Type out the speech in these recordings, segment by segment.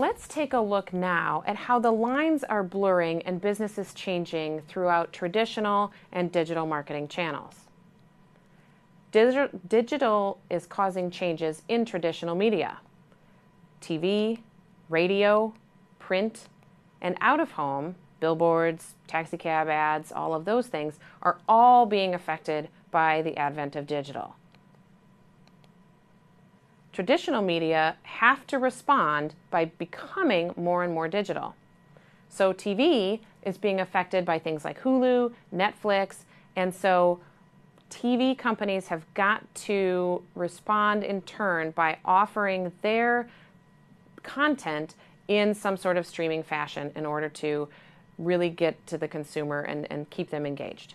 let's take a look now at how the lines are blurring and businesses changing throughout traditional and digital marketing channels. Digital is causing changes in traditional media. TV, radio, print, and out-of-home, billboards, taxi cab ads, all of those things are all being affected by the advent of digital. Traditional media have to respond by becoming more and more digital. So TV is being affected by things like Hulu, Netflix, and so TV companies have got to respond in turn by offering their content in some sort of streaming fashion in order to really get to the consumer and keep them engaged.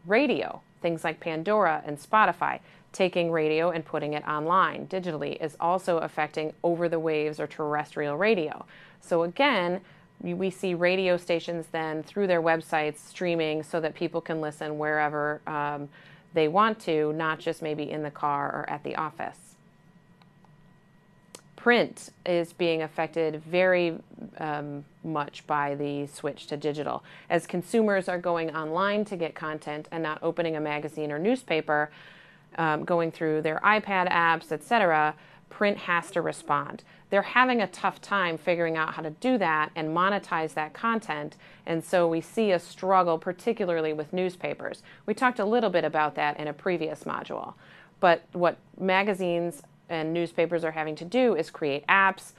Radio, things like Pandora and Spotify, taking radio and putting it online digitally is also affecting over-the-waves or terrestrial radio. So again, we see radio stations then through their websites streaming so that people can listen wherever they want to, not just maybe in the car or at the office. Print is being affected very much by the switch to digital. As consumers are going online to get content and not opening a magazine or newspaper, going through their iPad apps, etc., print has to respond. They're having a tough time figuring out how to do that and monetize that content, and so we see a struggle, particularly with newspapers. We talked a little bit about that in a previous module, but what magazines and newspapers are having to do is create apps,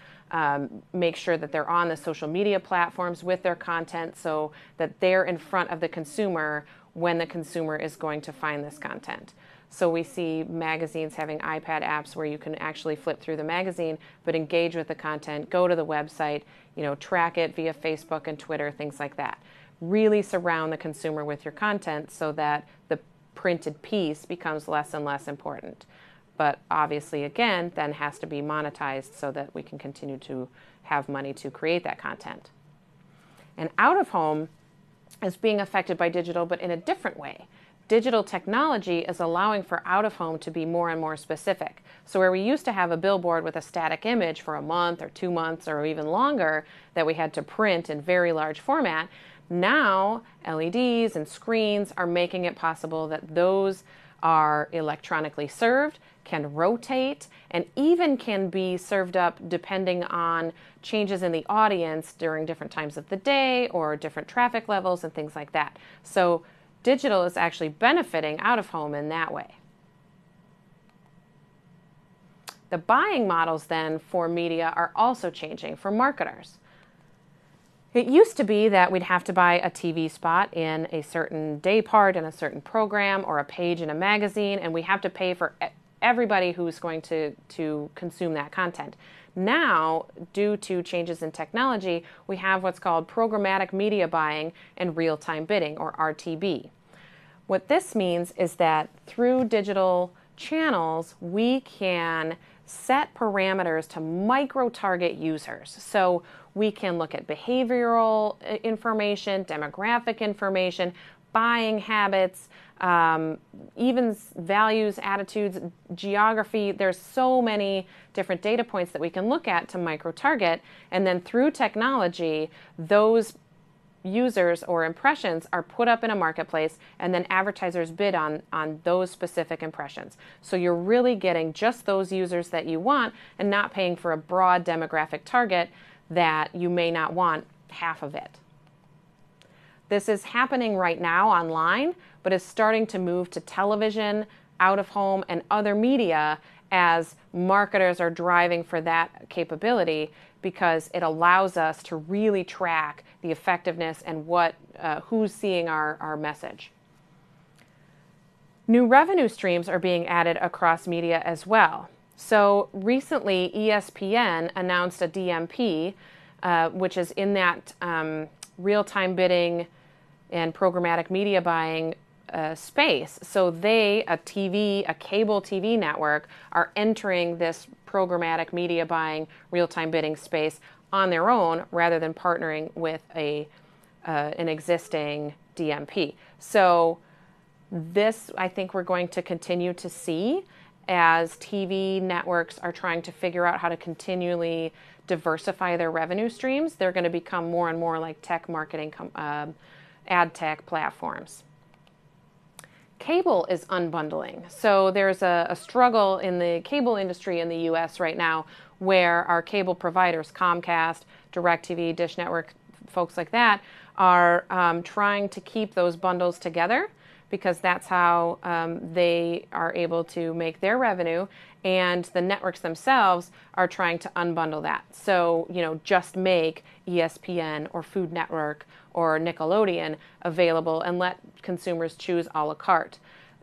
make sure that they're on the social media platforms with their content so that they're in front of the consumer when the consumer is going to find this content. So we see magazines having iPad apps where you can actually flip through the magazine, but engage with the content, go to the website, track it via Facebook and Twitter, things like that. Really surround the consumer with your content so that the printed piece becomes less and less important. But obviously, again, then has to be monetized so that we can continue to have money to create that content. And out of home is being affected by digital, but in a different way. Digital technology is allowing for out-of-home to be more and more specific. So where we used to have a billboard with a static image for a month or 2 months or even longer that we had to print in very large format, now LEDs and screens are making it possible that those are electronically served, can rotate, and even can be served up depending on changes in the audience during different times of the day or different traffic levels and things like that. So digital is actually benefiting out of home in that way. The buying models then for media are also changing for marketers. It used to be that we'd have to buy a TV spot in a certain day part in a certain program or a page in a magazine, and we have to pay for everybody who's going to consume that content. Now, due to changes in technology, we have what's called programmatic media buying and real-time bidding, or RTB. What this means is that through digital channels, we can set parameters to micro-target users. So we can look at behavioral information, demographic information, buying habits, even values, attitudes, geography. There's so many different data points that we can look at to micro-target, and then through technology, those users or impressions are put up in a marketplace, and then advertisers bid on those specific impressions. So you're really getting just those users that you want and not paying for a broad demographic target that you may not want half of it. This is happening right now online, but is starting to move to television, out of home, and other media as marketers are driving for that capability, because it allows us to really track the effectiveness and who's seeing our message. New revenue streams are being added across media as well. So recently, ESPN announced a DMP, which is in that real-time bidding and programmatic media buying space. So a cable TV network, are entering this programmatic media buying, real-time bidding space on their own rather than partnering with an existing DMP. So this, I think, we're going to continue to see as TV networks are trying to figure out how to continually diversify their revenue streams, they're going to become more and more like tech marketing, ad tech platforms. Cable is unbundling. So there's a struggle in the cable industry in the US right now where our cable providers, Comcast, DirecTV, Dish Network, folks like that, are trying to keep those bundles together because that's how they are able to make their revenue, and the networks themselves are trying to unbundle that. So, just make ESPN or Food Network or Nickelodeon available and let consumers choose a la carte.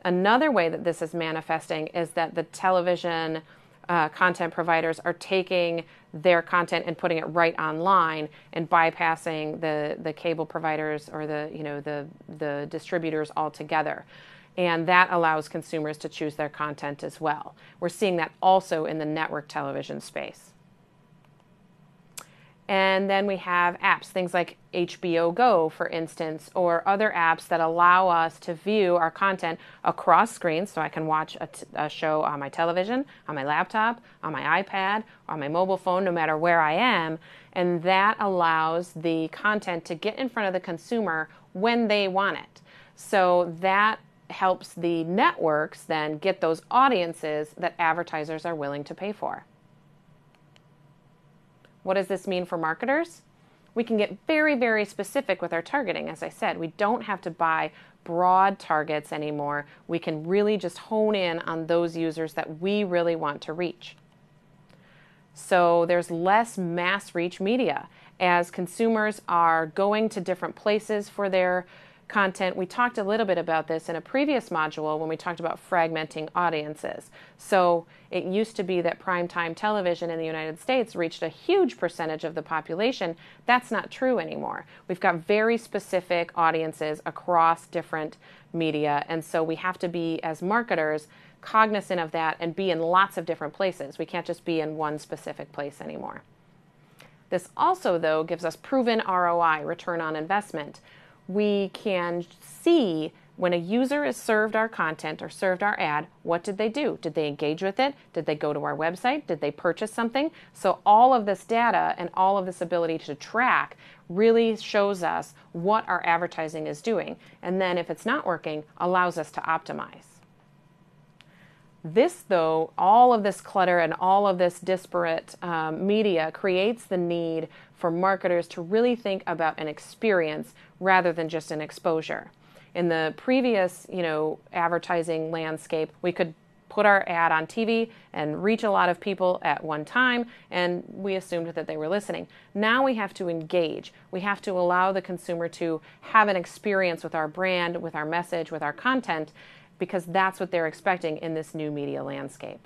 Another way that this is manifesting is that the television content providers are taking their content and putting it right online and bypassing the cable providers or the distributors altogether. And that allows consumers to choose their content as well. We're seeing that also in the network television space. And then we have apps, things like HBO Go, for instance, or other apps that allow us to view our content across screens. So I can watch a show on my television, on my laptop, on my iPad, on my mobile phone, no matter where I am. And that allows the content to get in front of the consumer when they want it. So that helps the networks then get those audiences that advertisers are willing to pay for. What does this mean for marketers? We can get very, very specific with our targeting. As I said, we don't have to buy broad targets anymore. We can really just hone in on those users that we really want to reach. So there's less mass reach media. As consumers are going to different places for their content, we talked a little bit about this in a previous module when we talked about fragmenting audiences. So it used to be that primetime television in the United States reached a huge percentage of the population. That's not true anymore. We've got very specific audiences across different media, and so we have to be, as marketers, cognizant of that and be in lots of different places. We can't just be in one specific place anymore. This also, though, gives us proven ROI, return on investment. We can see when a user is served our content or served our ad, what did they do? Did they engage with it? Did they go to our website? Did they purchase something? So all of this data and all of this ability to track really shows us what our advertising is doing. And then if it's not working, allows us to optimize. This, though, all of this clutter and all of this disparate media creates the need for marketers to really think about an experience rather than just an exposure. In the previous, advertising landscape, we could put our ad on TV and reach a lot of people at one time, and we assumed that they were listening. Now we have to engage. We have to allow the consumer to have an experience with our brand, with our message, with our content, because that's what they're expecting in this new media landscape.